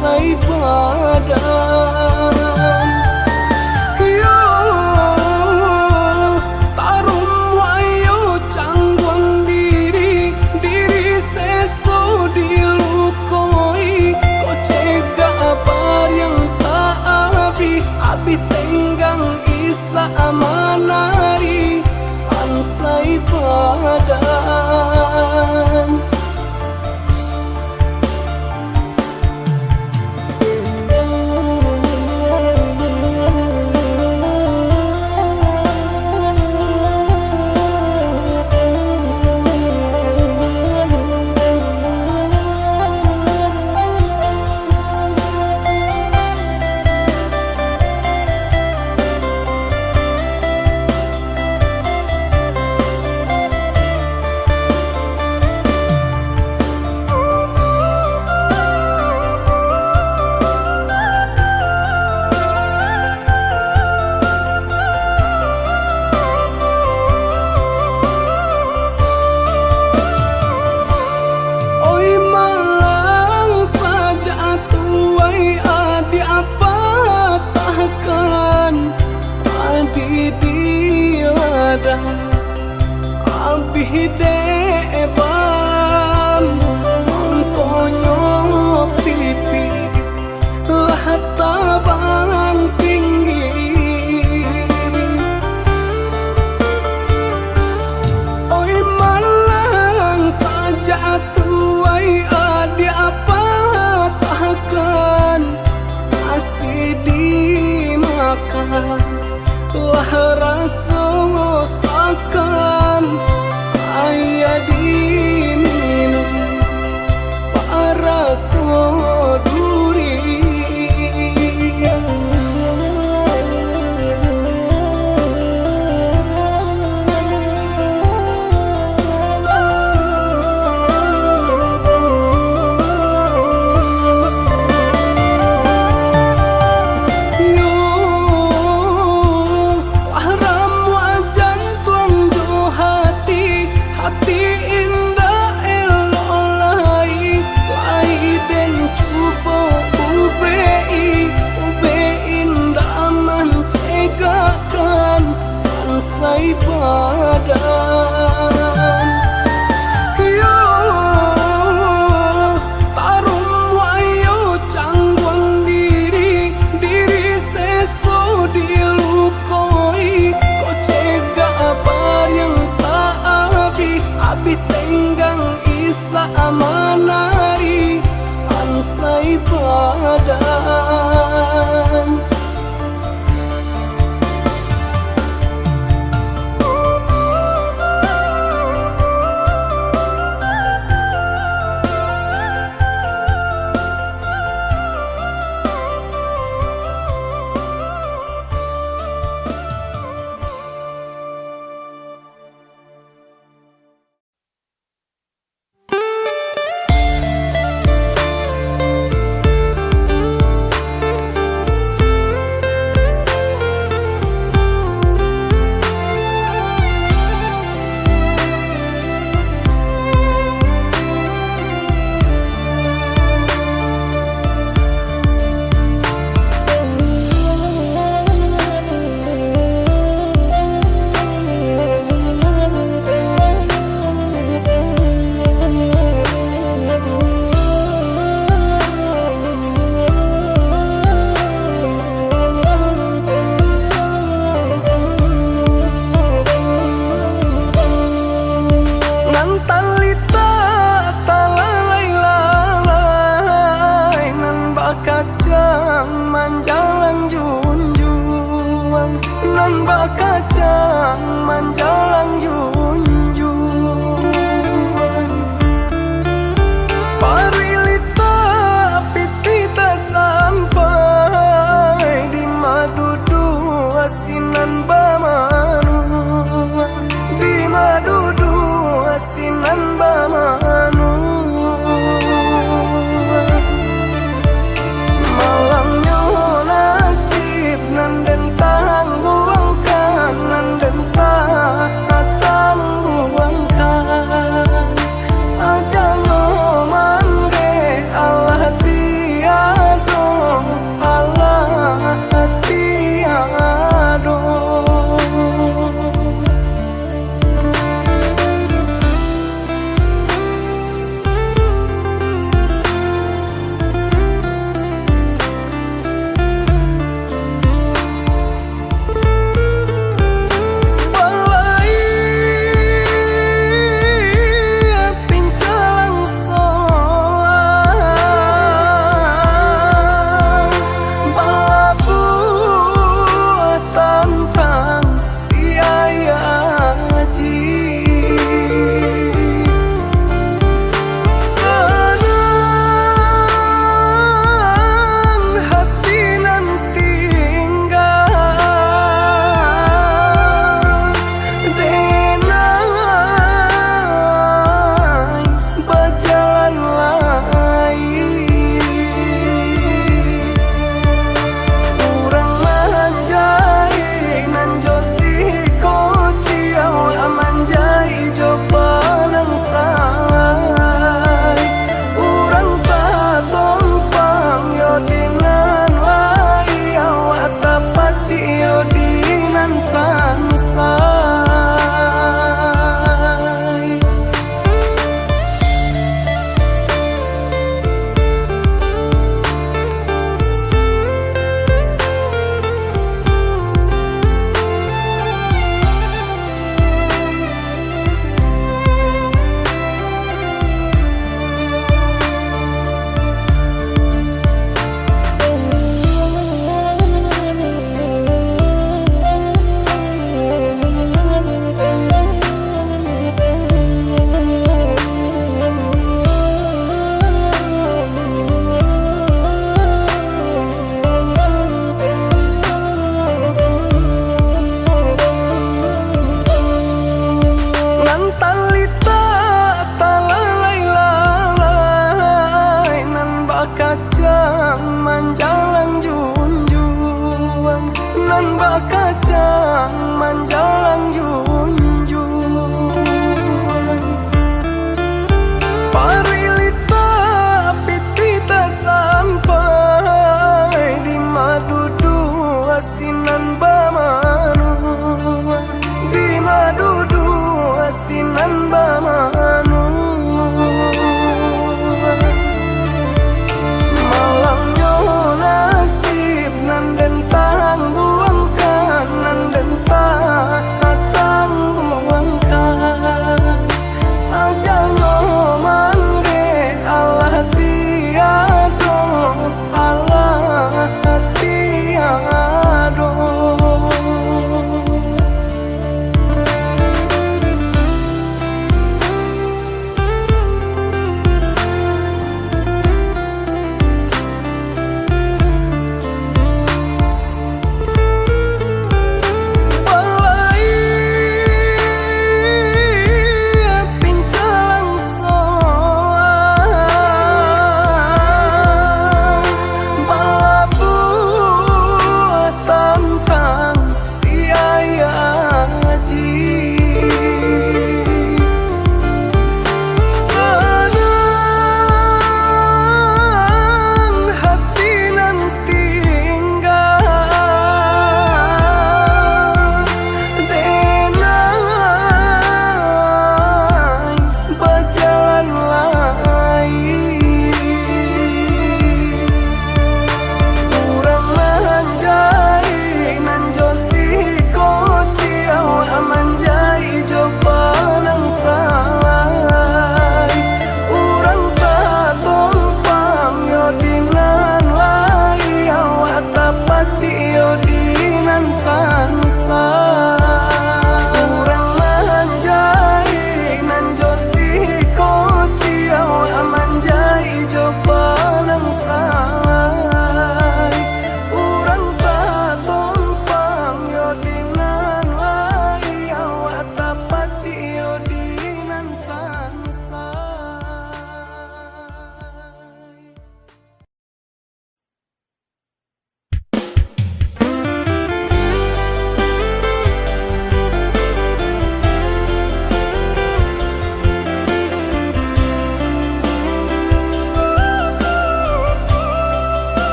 sansai badan. Yo tarum wayo cangguang diri seso dilukoi. Kau cegah apa yang tak abi tenggang isa amanari sansai badan. Abi deban mengkonyo pipi lah tabang tinggi. Oi malang saja tuai adi apa takkan masih dimakan lah rasa sakan ayah diminum para soduri. Sansai badan. Yo tarum wayo cangguang diri seso dilukoi. Kau cegah apa yang tak abi tenggang isa amanari sansai badan. Nan bakacang manjalang junjung parilita pitita sampai di madudu asinan bamanu, di madudu asinan bamanu. Malangnya nasib nan den tangguang kanan den tangguang bakacang manjalang junjung, nan bakacang manjalang junjung. Parilita pitita sampai di madudu asinan bamanu, di madudu asinan bamanu. Malangnya nasib nan dentang buangkan, nan dentang buangkan. Saja ngomongke Allah tiado, Allah tiado.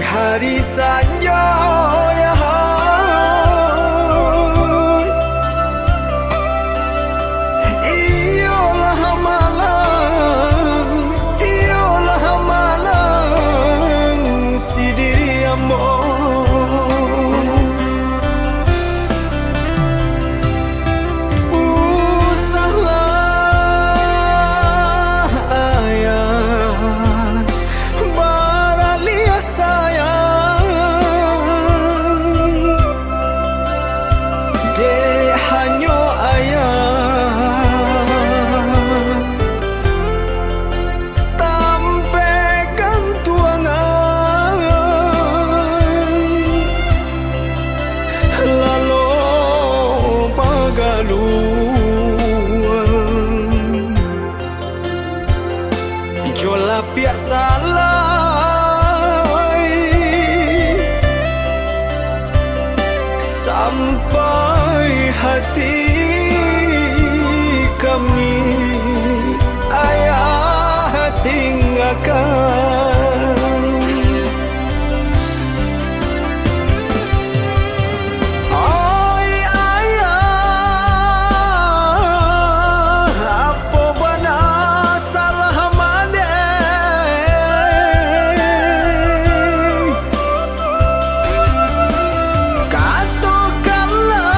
hari saja ya iyalah malang si diri ambo hati kami ayah tinggalkan. Oi ayah, apa benar salah made? Katakanlah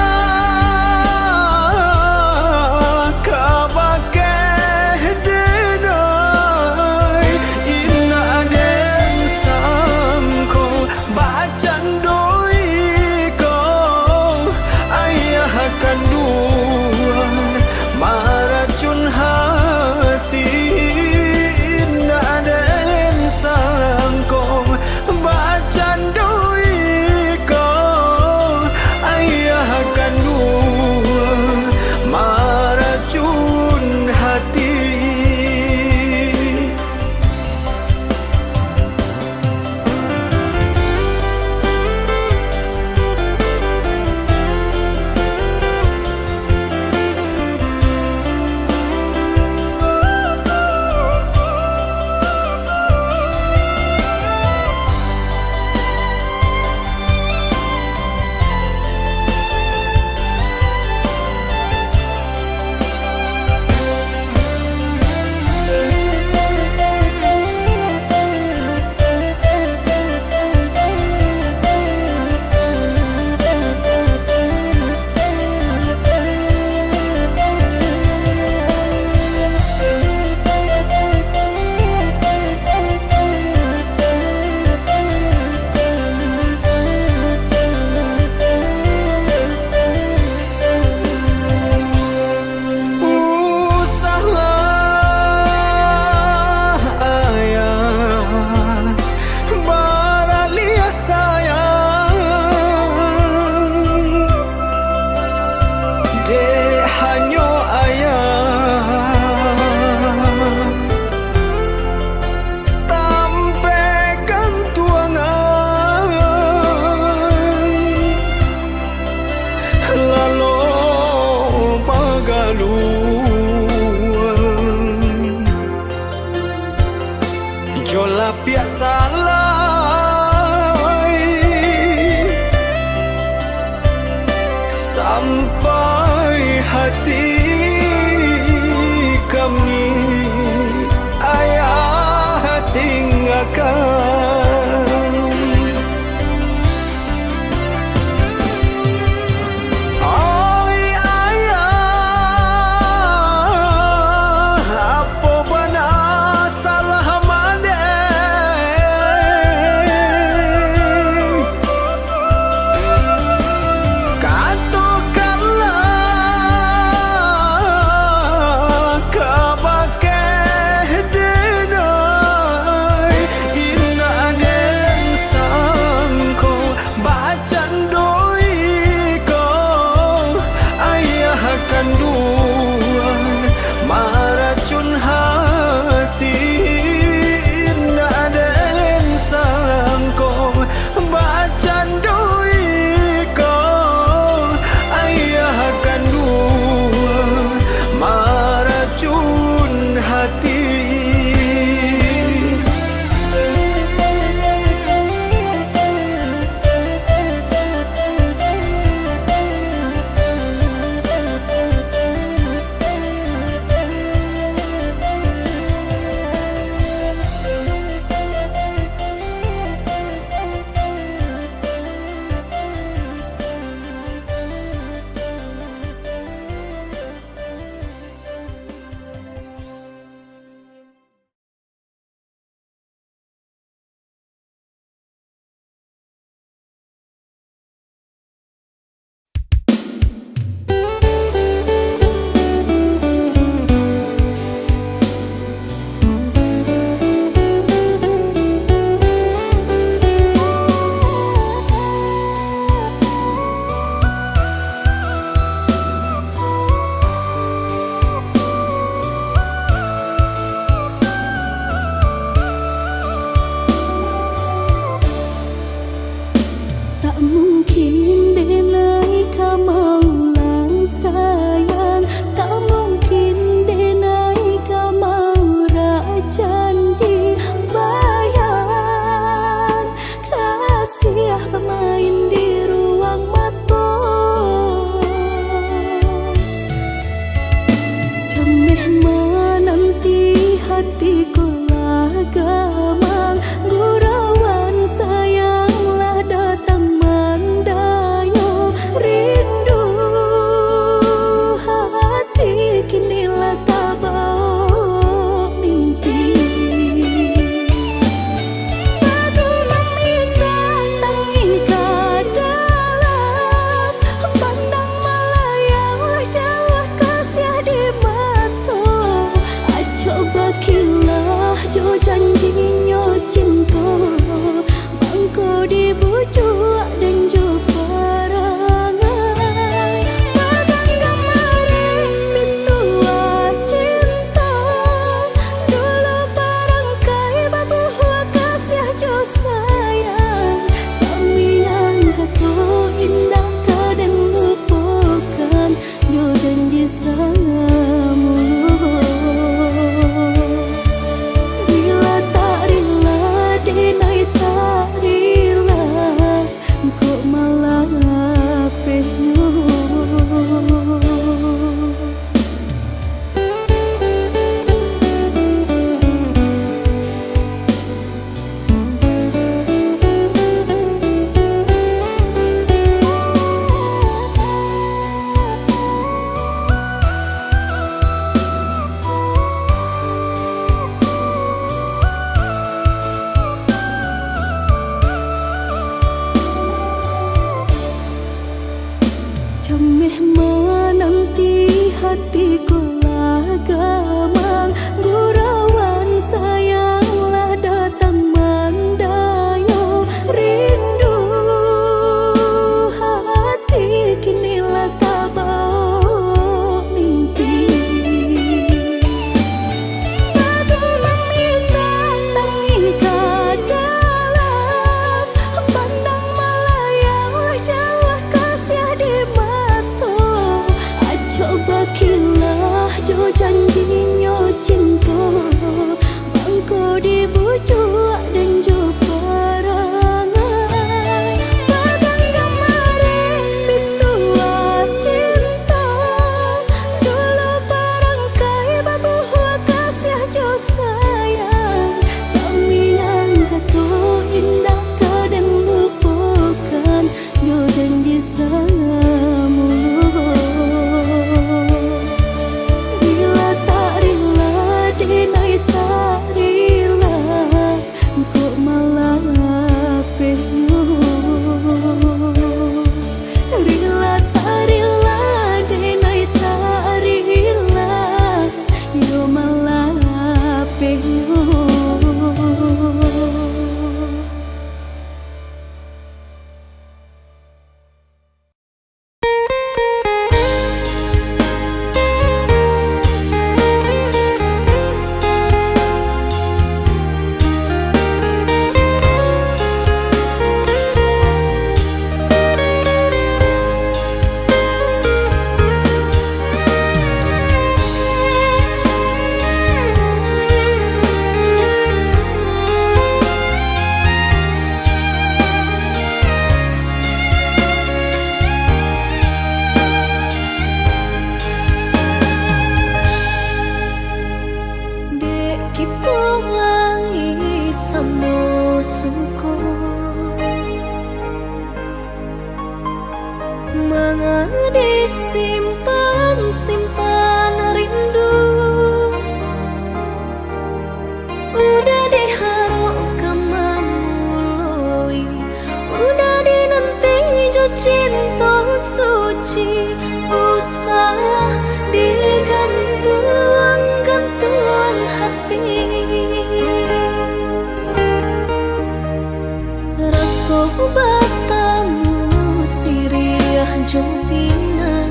batamu siriah jopina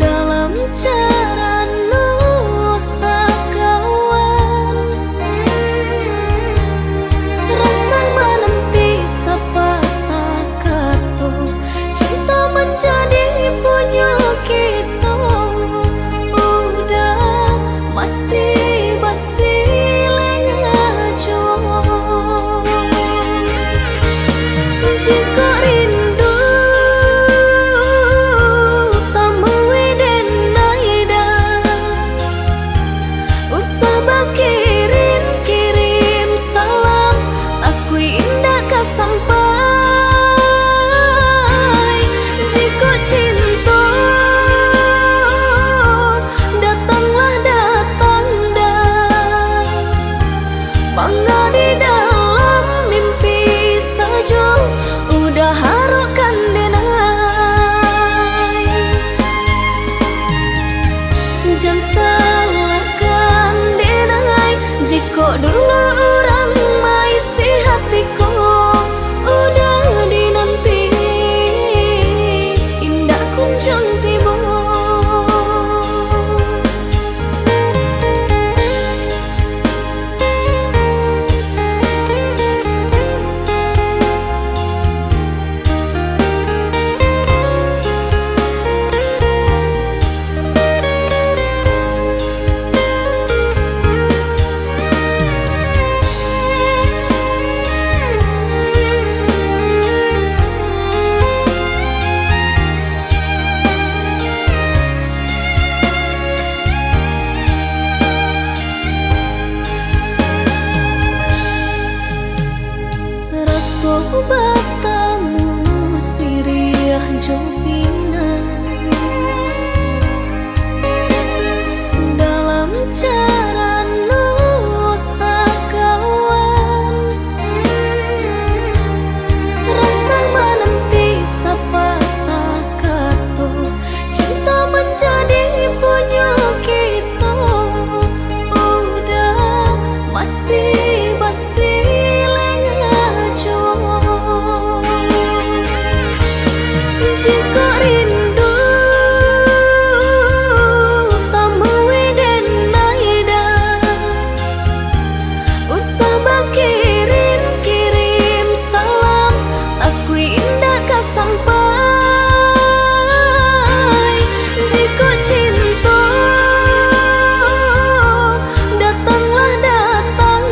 dalam cara nusa kawan rasa menanti sepatah kata cinta menjadi punya kita udah masih basi jika rindu tamui den naida usah kirim salam aku indah sampai jika cinta datanglah datang dah bangga di dalam mimpi saja udah harukan denai jangan salahkan denai jika dulu orang maisi hatiku udah dinanti indah kunjung tiba batamu siriah jopina dalam cara nusa kawan rasa menanti sepatah kata cinta menjadi punya kita udah masih basi jika rindu tamui den naida usah kirim salam aku indah sampai jika cinta datanglah datang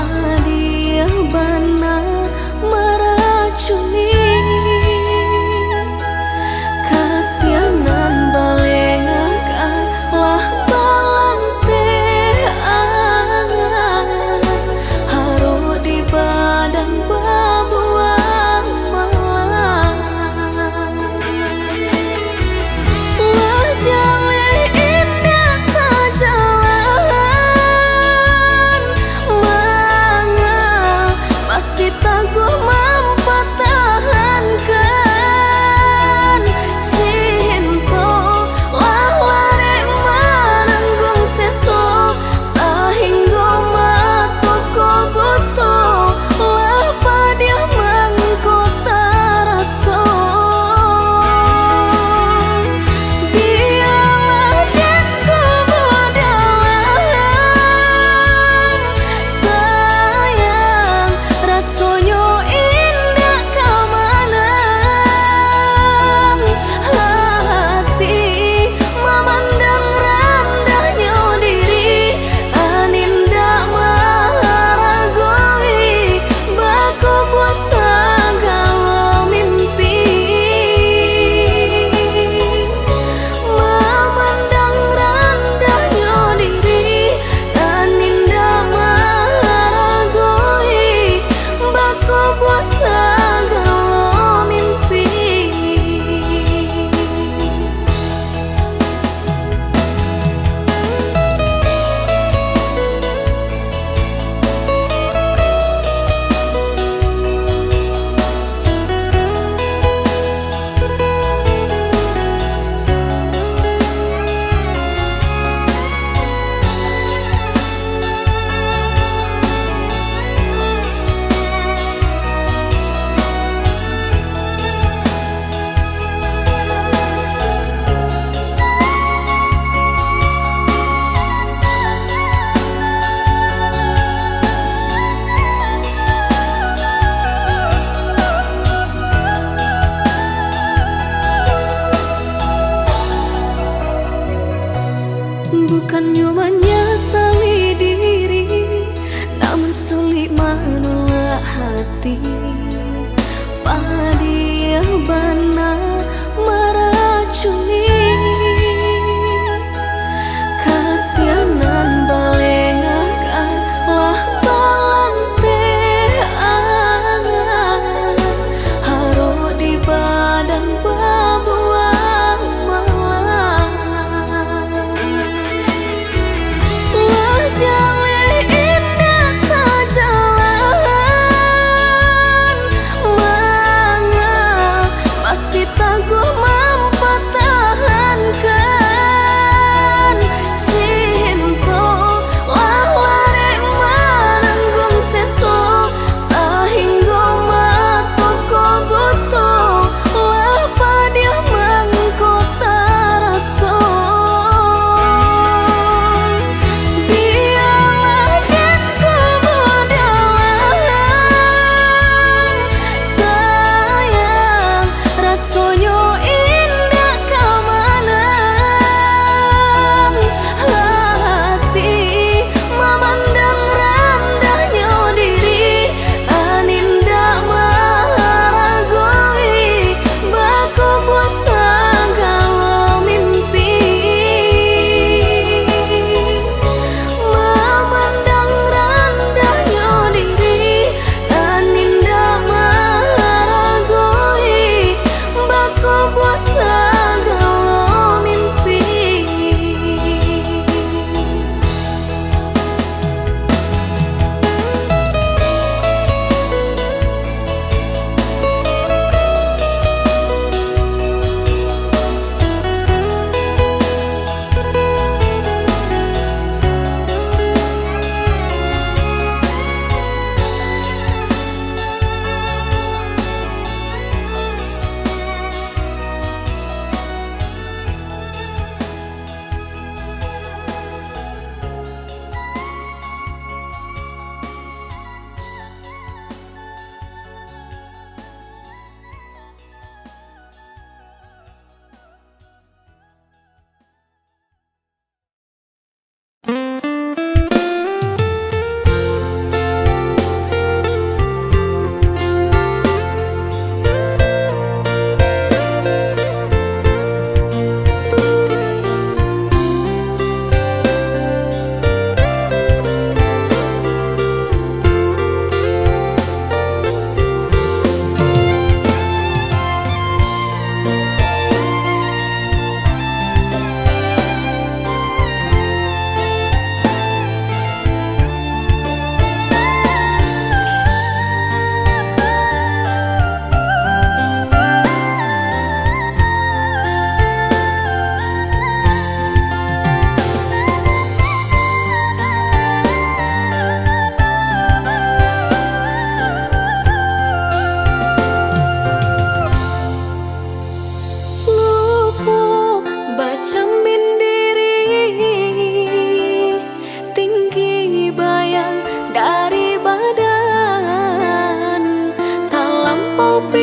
Padia bana meracuni kasianan balengakan lah balantean haro di badan babuang malang wajale indah sajalan manga masih tangguh mempertahankan cinta laware menanggung seso sehingga matuku butuh lapa dia mengkota rasa biarlah dan kemudahan sayang rasanya indah kemanang hati memandang rendahnya diri aninda meragui baku buat segala mimpi memandang rendahnya diri aninda meragui baku buat segala mimpi. Bukannya menyesali diri, namun sulit menolak hati. Padia bana meracuni kasianan balengakan lah balantean haro di badan babuang malang wajale indah sajalan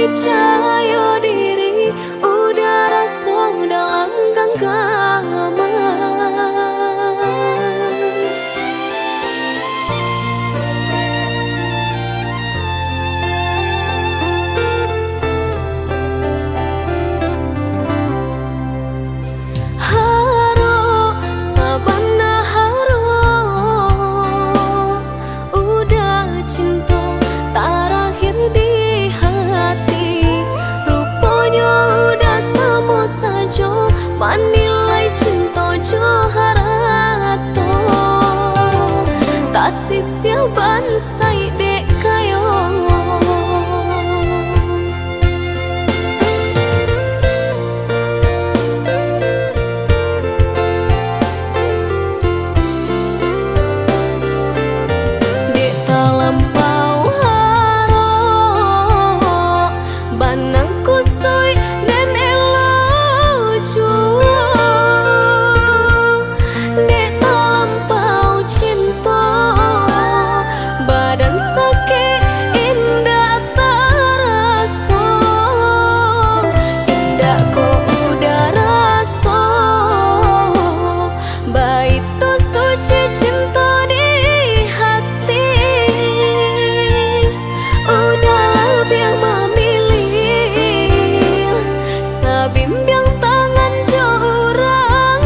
percaya diri, udara so dalam genggaman. Haro sabana haro, udah cinta terakhir di hati. Rupanya udah sama saja, menilai cinta joharato. Tak sisia bansai dek kayo. Dek talampau haro, banang kusoi dan elo jua. Dek talampau cinta, badan sakit indah terasa. Indah ko udah rasa, baik tu suci cinta di hati. Udah lebih yang memilih, sebimbiang tangan orang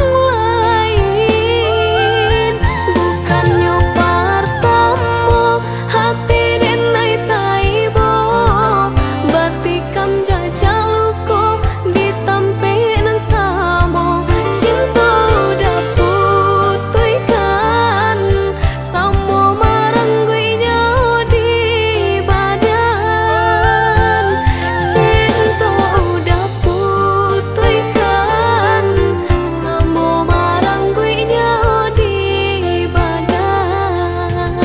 lain. Bukannya pertama hati denai taibo, batikam jajal luko ditampinan samo. Cinta udah putihkan, samo marangguinya di badan. Cinta udah putihkan, samo marangguinya di badan.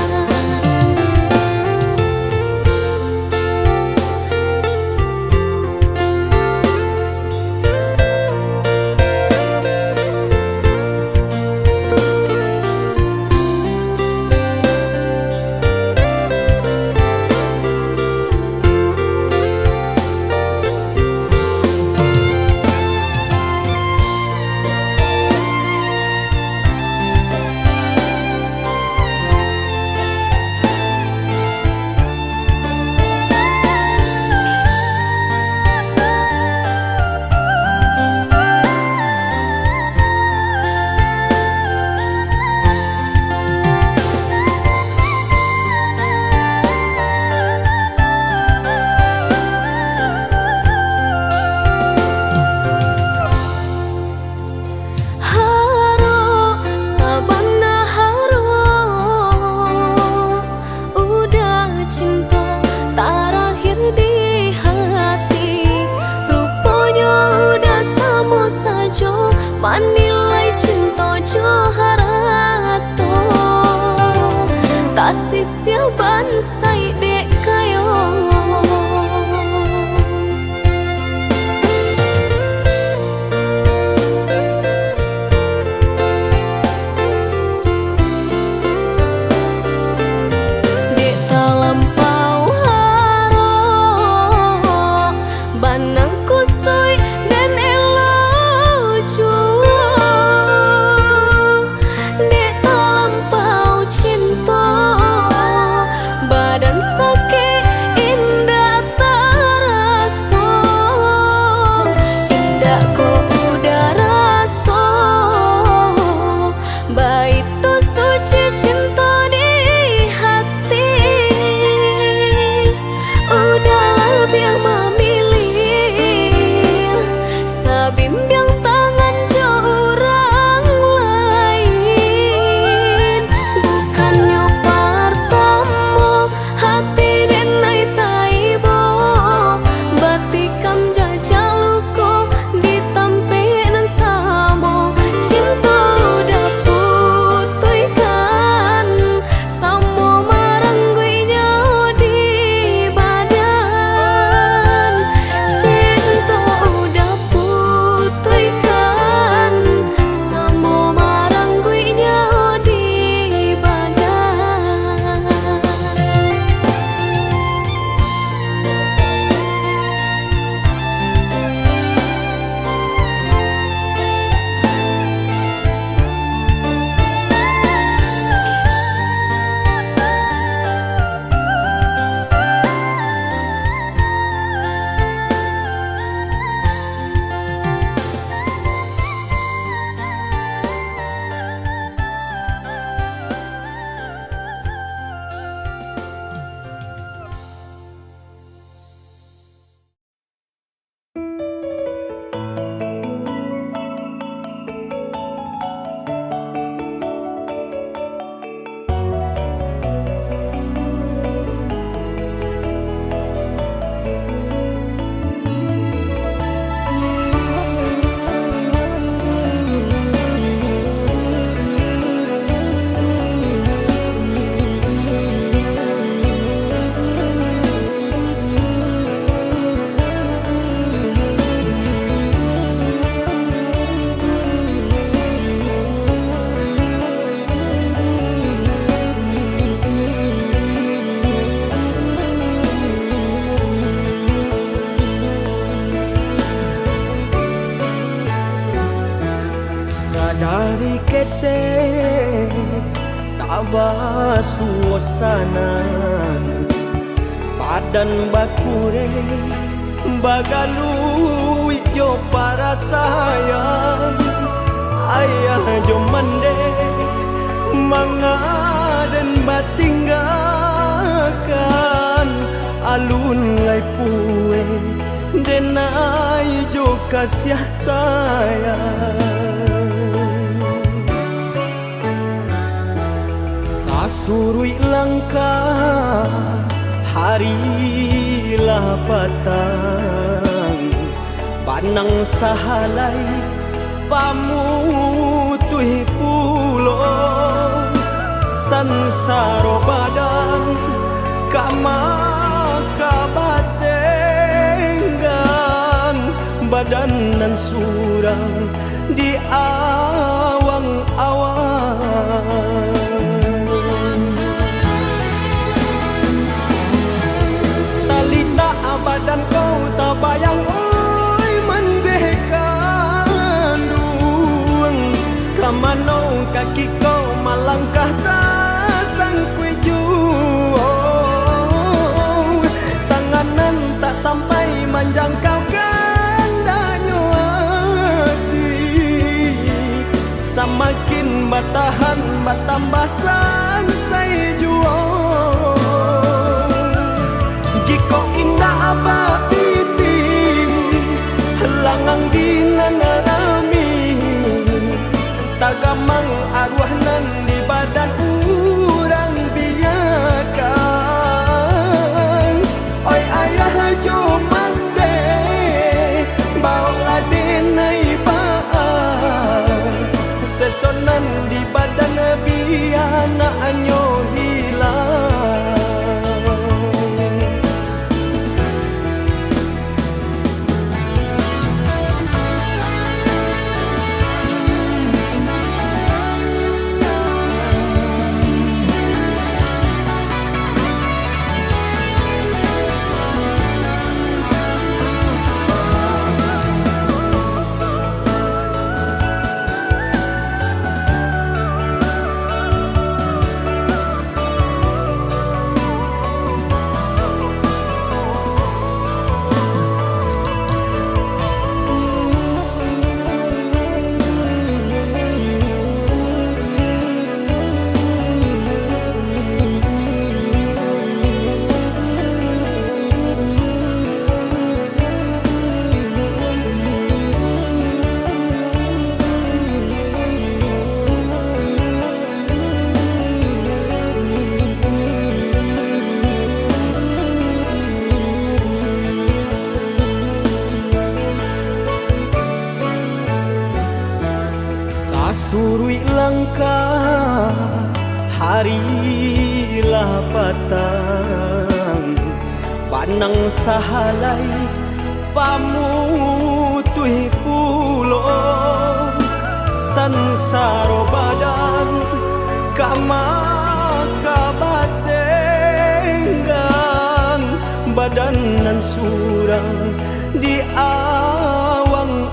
Haro sabana haro, udah cinta terakhir di hati. Rupanya udah sama saja, menilai cinta joharato. Tak sisia bansai dek kayo. Dek talampau haro, banang kusoi dan elo jua. Dek talampau cinta, badan sakit indah terasa. Indah ko udah rasa, baik tu suci cinta di hati. Udah lebih yang memilih, sebimbiang tangan orang lain. Bukannya pertama hati dan abah suasana badan bakure bagalu yo para sayang ayah jo mande mangaden batinggakan alun lai pue denai jo kasih sayang kasurui langkah harilah patang banang sahalai pamutui pulo sansaro badan kama kabatenggan badan nan surang di awang-awang talita badan kau tak bayang oi mendekandung kamano kaki kau malangkah tak sangkui juang tanganan tak sampai menjangkau kandanya hati semakin batahan batambah sansai juang jika indah apa piting langang dinanarami tagamang arwah nan di badan urang biakan oi ayah jo mande bawa denai baan sesonan di badan biana anyo hilang surui langkah harilah patang banang sahalai pamutui pulo sansaro badan kama kabatenggan badan nan surang di awang-awang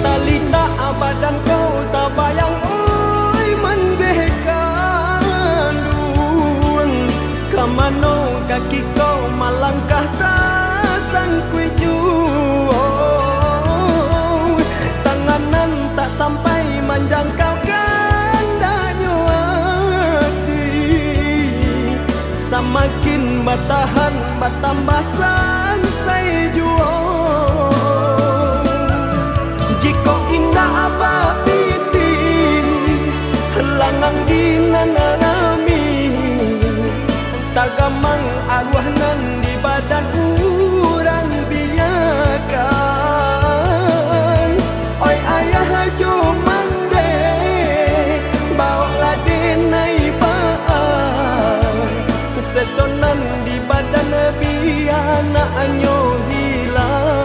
talita badan kau tak bayang oi mendekandung kamano kaki kau malangkah tak sangkui juang tanganan tak sampai menjangkau kandanya hati semakin batahan batambah sansai juang jika indah apa piting langang dinanarami tagamang arwah nan di badan urang biakan oi ayah jo mande bawa denai baan sesonan di badan biana anyo hilang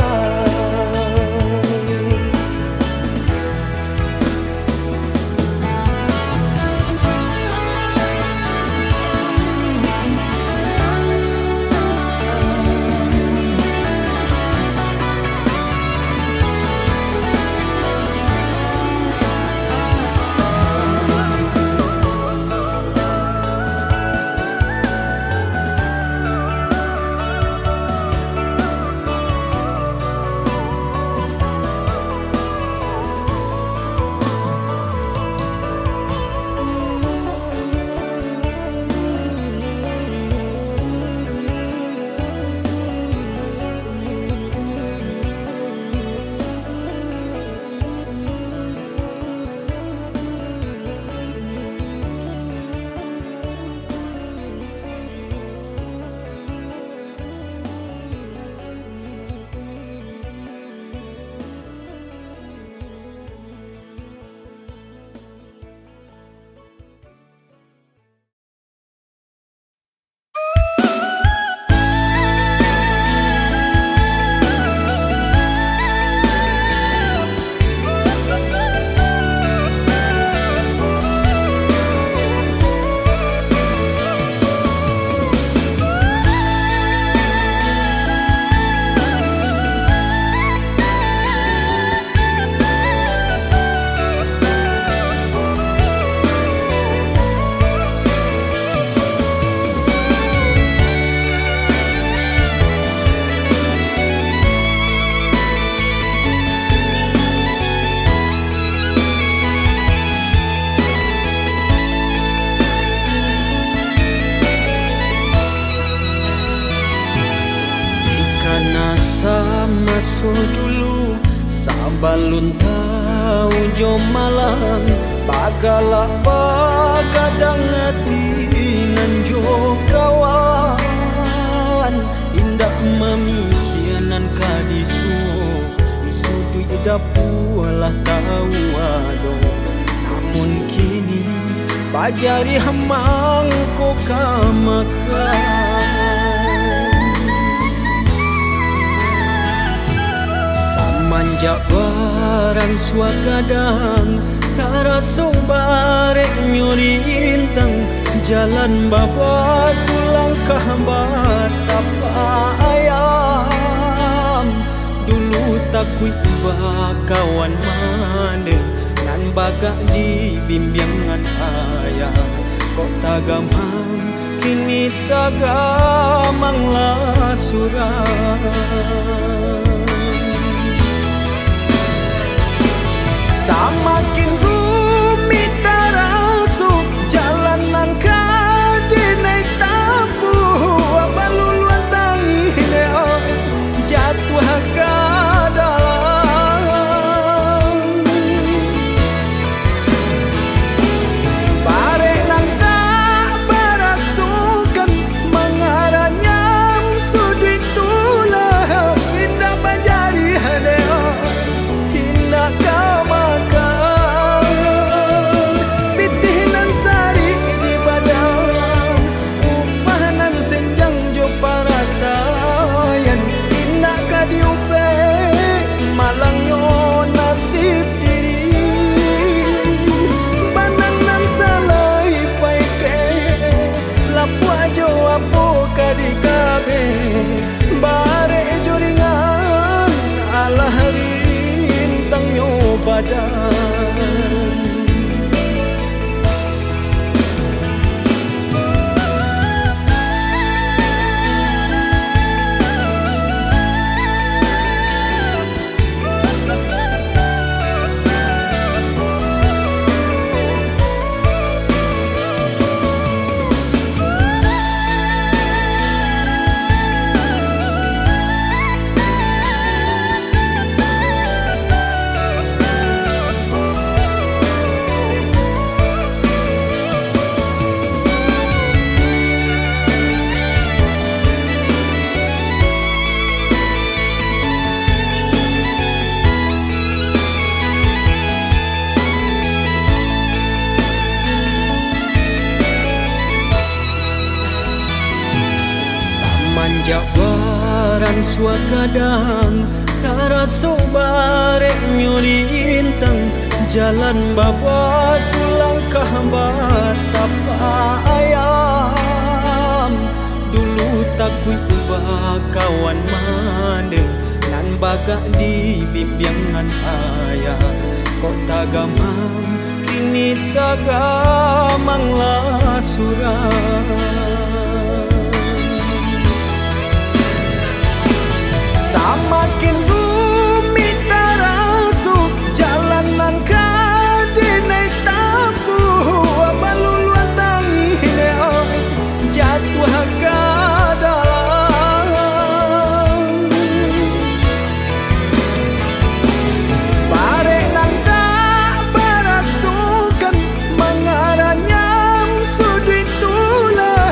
balun tau jo malang bagala bagadang hati nan jo kawan indak mamikianan kadisu isudu idapulah tau ado namun kini bajari hamang ko kamakan manjak barang suagadang taraso barek nyuri intang jalan baba tulangkah batapa ayam dulu takui bakawan mande nan bagak di bimbingan ayam kok tagamang kini tagamanglah surah samakin rumit tarasu jalanan kade naik tabu baluluan tangi neo jatuh ke dalam bare nang tak berasukan mengaranya sudut tulah indah bajari neo indah kau badan manjak baran suagadang taraso barek nyuri intang jalan baba tulangkah batapa ayam dulu takui bakawan mande nan bagak di bimbingan ayam kok tagamang kini tagamanglah surah samakin rumit tarasu jalanan kade naik tabu baluluan tangi neo jatuh ke dalam bare nang tak berasukan mengaranya sudut tulah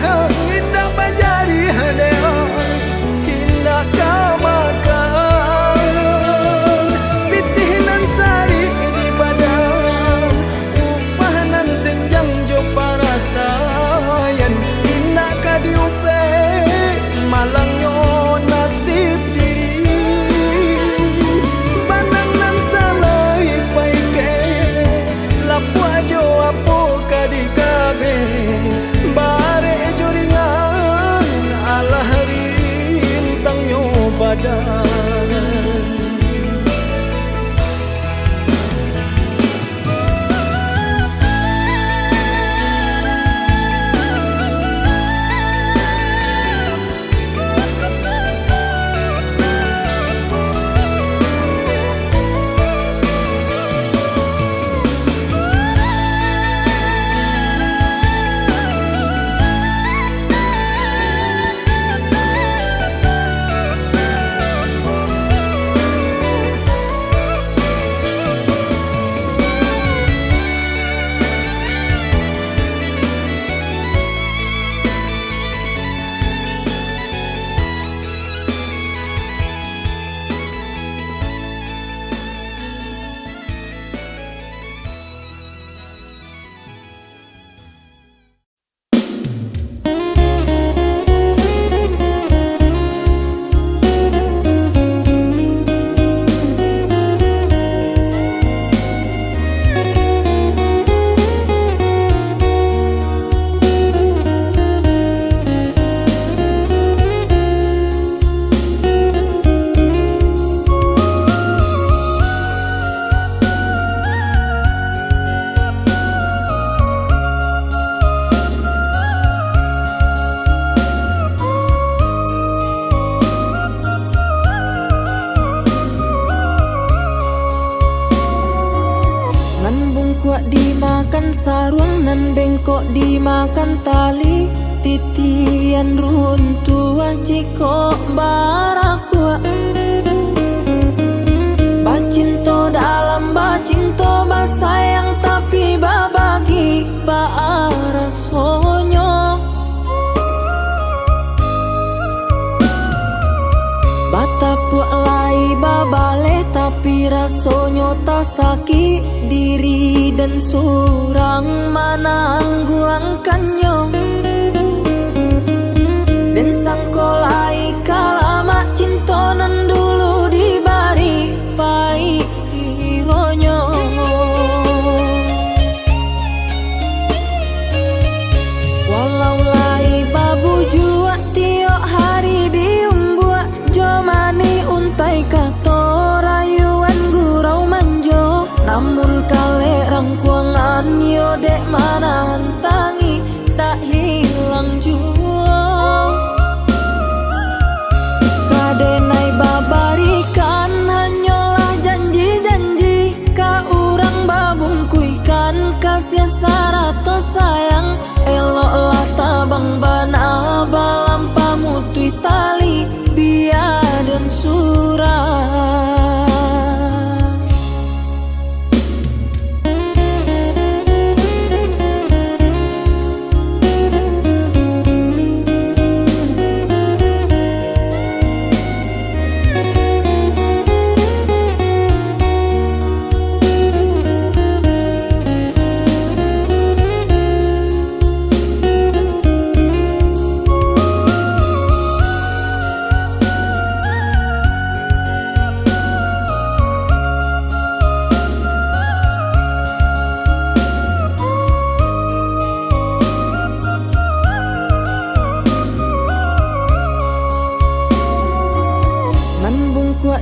dimakan sarung nan bengkok dimakan tali, titian runtuh jiko barakua. Bacinto dalam bacinto basayang tapi babagi baarasonyo. Batapuk lai babale tapi rasonyo tak sakit diri dan surang manangguangkannya. Dan sangkolai kalama cintonan dulu dibari pai kironyo. Walau lai babu jua tiok hari diumbuak, jomani untai kato rayuan gurau manjo. Namun kale rangkuangan yo dek mana hantangi tak hilang jua. Kadenai babarikan hanyalah janji-janji, ka urang babungkuikan kasih sarato sayang. Eloklah tabang bana balam pamutui tali biar dan surah.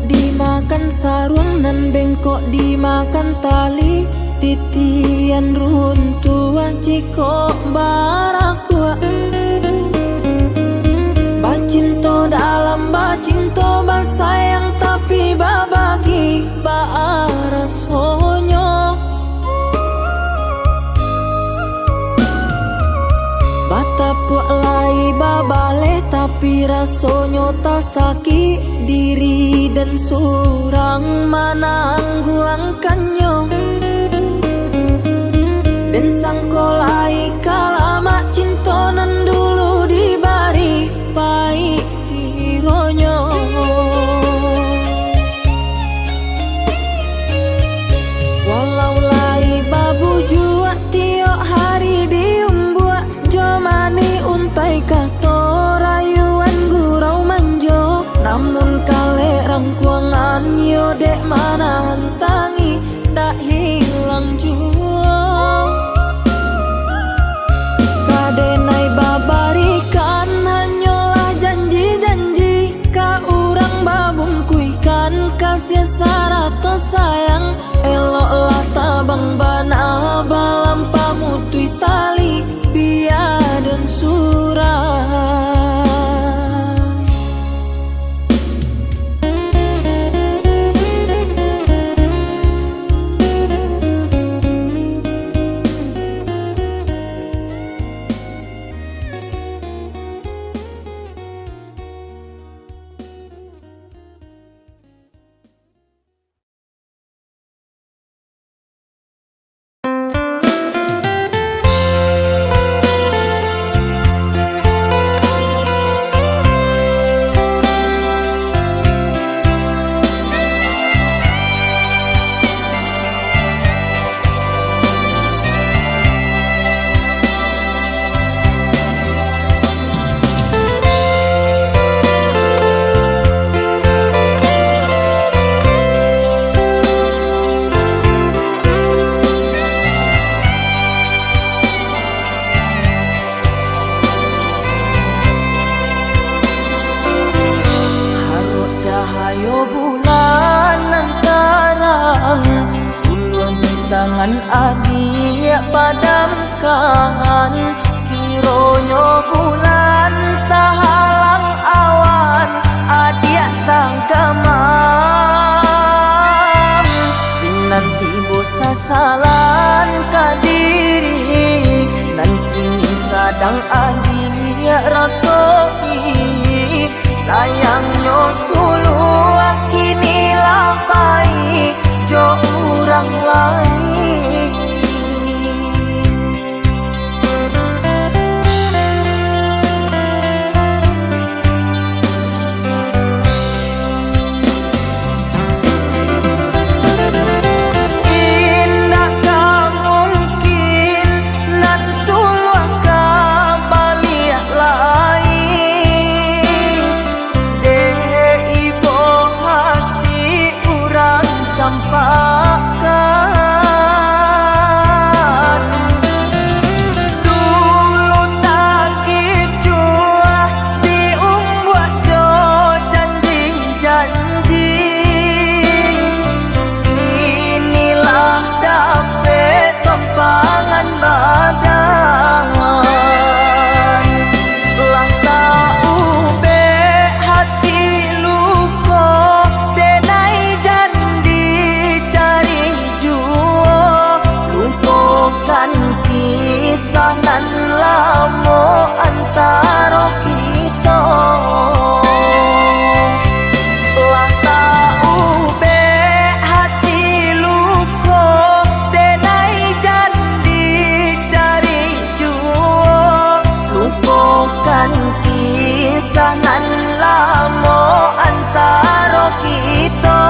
Dimakan sarung nan bengkok dimakan tali, titian runtuh jiko barakua. Bacinto dalam bacinto basayang tapi babagi baarasonyo. Batapuk lai babale tapi rasonyo tak sakit diri dan surang manangguangkannya. Dan sangkolai kalama cintonan dulu dibari pai kironyo. Walau lai babu jua tiok hari diumbuak, jomani untai kato rayuan gurau manjo. Namun kale rangkuangan yo dek mana hantangi tak hilang jua. Kadenai babarikan hanyalah janji-janji, ka urang babungkuikan kasih sarato sayang. Eloklah tabang bana balam pamutui tali biar dan surah. tangan adik padamkan, kironyo bulan tahalang awan, adik tanggamam sinan tibo sasalan kadi sadang adia rakoi sayangnya sulu kini lapai jo urang lain. Kisah nan lamo antara kita.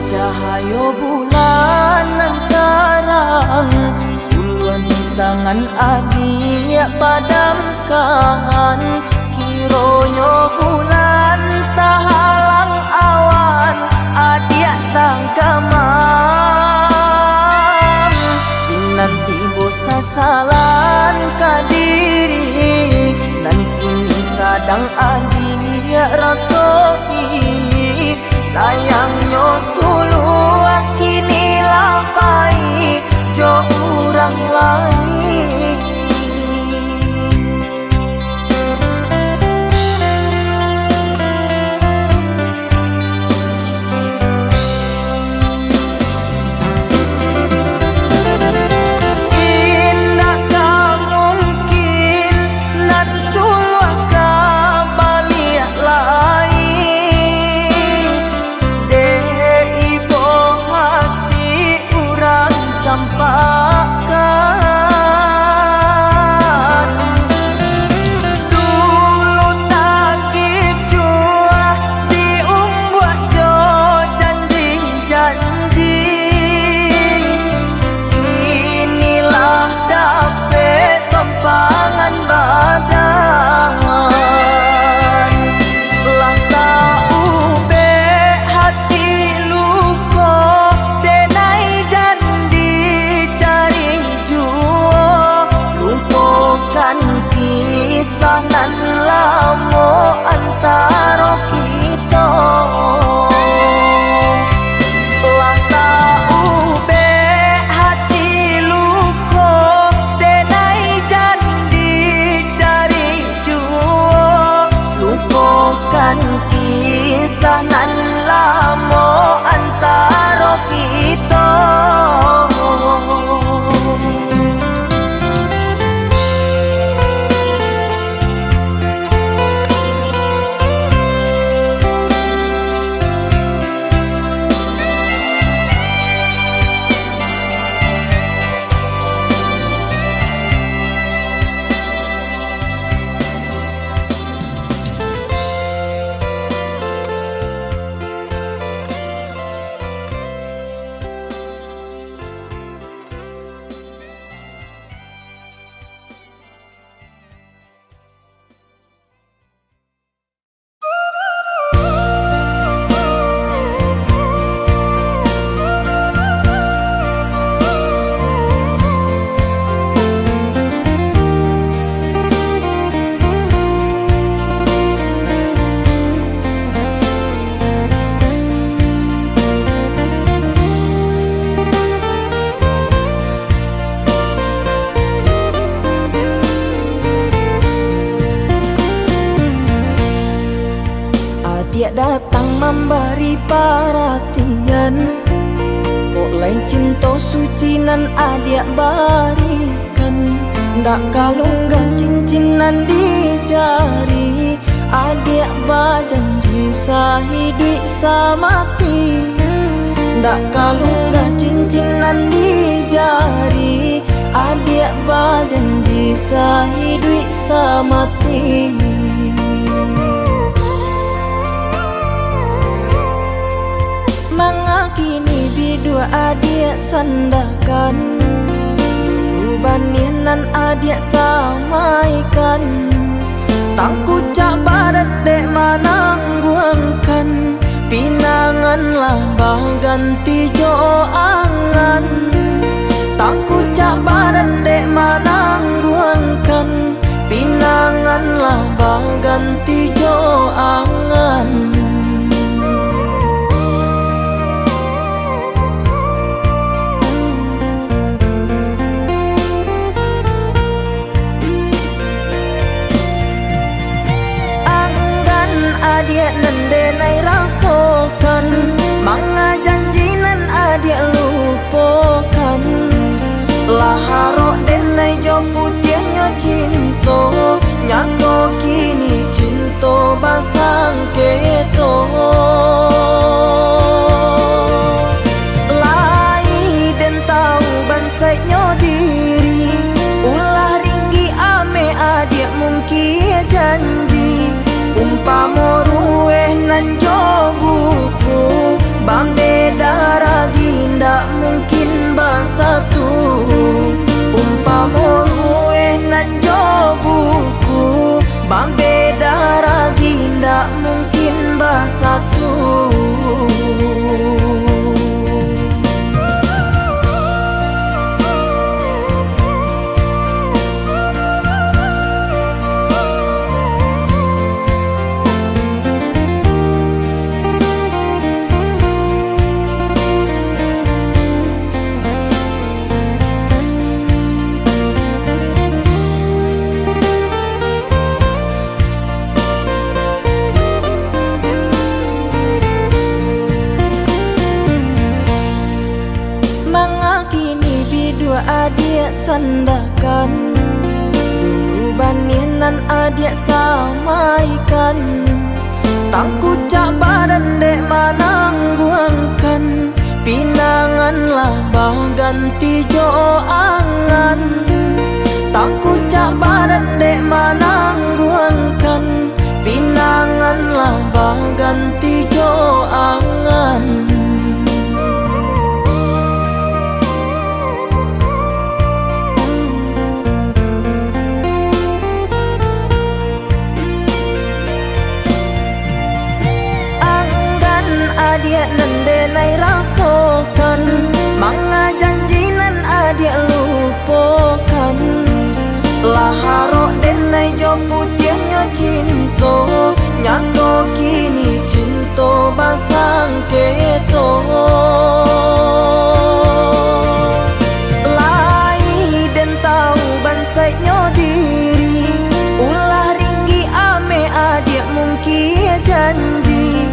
Cahaya bulan nan terang suluan tangan adia padamkan kironyo bulan tahalang awan adia tangkamam sinan tibo sasalan kadiri nan kini sadang adia rakoi sayangnya sulu kini lapai jo urang lain. Indakkah mungkin nan sulu balik lain campakan dulu takik jua diumbuat jo janji-janji inilah dapet tempangan badan lah tahu be hati luko denai janji kisah nan lamo antara kita. Lah tahu be hati luko denai janji cari jua lupakan kisah nan lamo antara kita. datang memberi perhatian. Kok lain cinta suci nan adik barikan. Ndak kalunggan cincinan di jari. Adik berjanji sehidup semati. Ndak kalunggan cincinan di jari. Adik berjanji sehidup semati. Mengakini bidua adik sandakan. Dulu baninan adik samaikan. Tangku cak badan dek manangguangkan. Pinangan lambah ganti jo angan. Tangku cak badan dek manangguangkan. Pinangan lambah ganti jo angan. Adik nendenai rasakan. Manga janji nan adik lupakan. Laharok denai jo putihnya cinta. Nyato kini cinta basang keto. Lai den tahu bansainya diri. Ulah ringgi ame adik mungkin janji. Umpama rueh nan jo buku. Bambe daragi ndak mungkin bersatu. Umpama rueh nan jo buku. Bambe daragi ndak mungkin bersatu. Mengakini bidua adik sandakan. Dulu baninan adik samaikan. Tangku cak badan dek manangguangkan. Pinangan lambah ganti jo angan. Tangku cak badan dek manangguangkan. Pinangan lambah ganti jo angan. Adik nendenai rasakan. Manga janji nan adik lupakan. Laharok denai jo putihnya cinta. Nyato kini cinta basang keto. Lai den tahu bansainya diri. Ulah ringgi ame adik mungkin janji.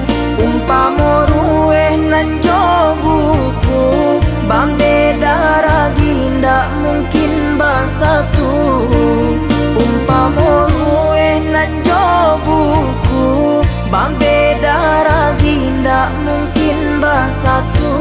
Umpama rueh nan jo buku. Bambe daragi ndak mungkin bersatu. Umpama rueh nan jo buku. Bambe daragi ndak mungkin bersatu.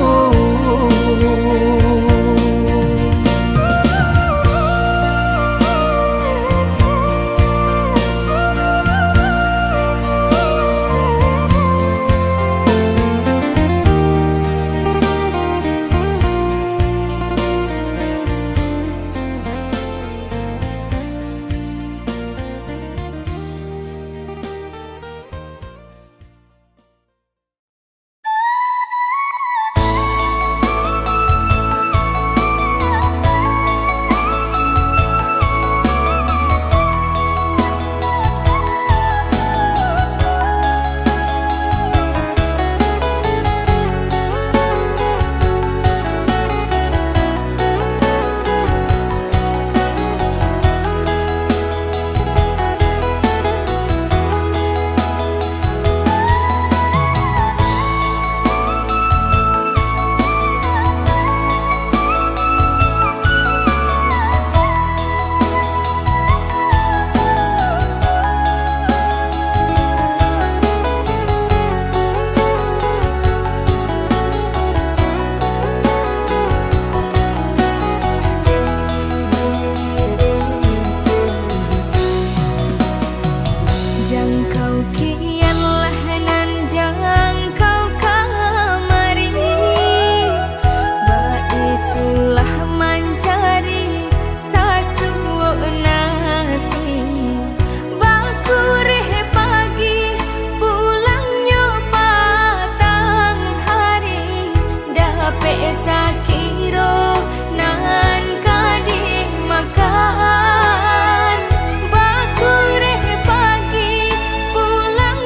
Kianlah nanjang kau kamari, baitulah mencari sasuo nasi. Bakureh pagi pulangnya patang hari, dape sakiro nan kadi makan. Bakureh pagi pulang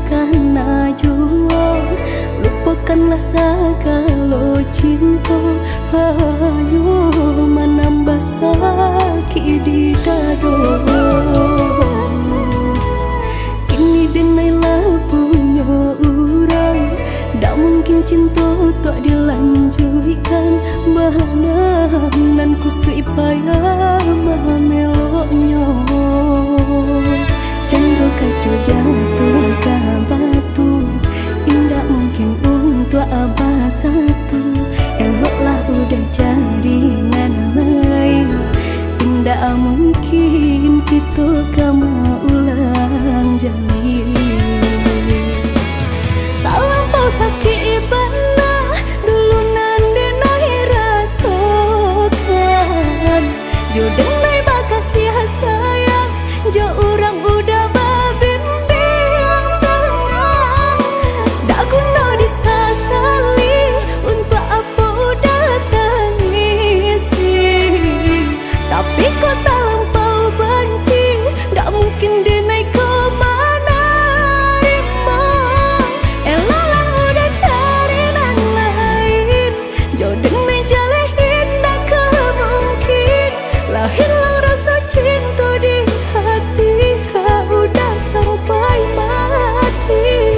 Karena jua lupakanlah segala cinta, hanya menambah sakit di dada. Kini denailah punya orang, tak mungkin cinta tak dilanjutkan. Bahanan ku supaya meloknya. Candra kaca jatuh ke batu, indah mungkin untuk abah satu. Eloklah udah jaringan lain, indah mungkin kita kamu ulang jalin. Tak lampau sakit benar dulu nanti nahi rasakan. Jodoh nahi bakasih sayang, jo orang udah berbimbing tangan. Tak guna disasali, untuk apa udah tangisi. Tapi kau tak lampau benci, tak mungkin dia naik ke mana rima. Eloklah udah cari nan lain, jodoh naik jalehin tak kemungkin. Lahirlah rasa cinta di hati, kau udah sampai mati.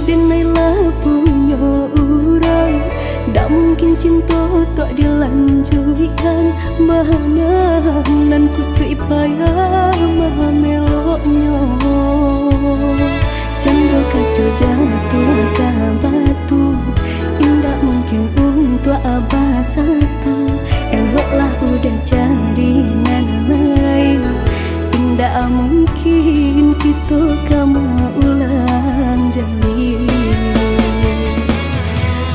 Denailah punya orang, tak mungkin cinta tak dilanjutkan. Bahanan ku supaya meloknya. Candra kaca jatuh ke batu, indah mungkin untuk abah satu. Eloklah udah jaringan lain, indah mungkin kita kamu ulang jalin.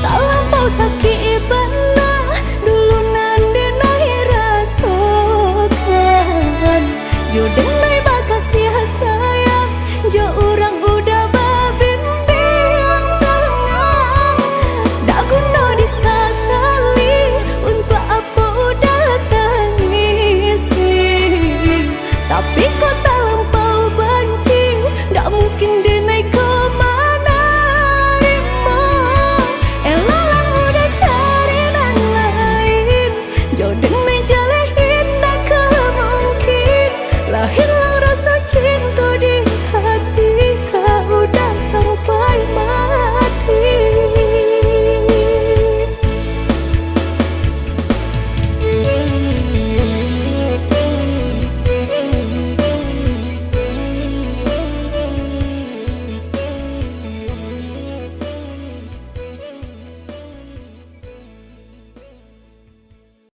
Tak lampau sakit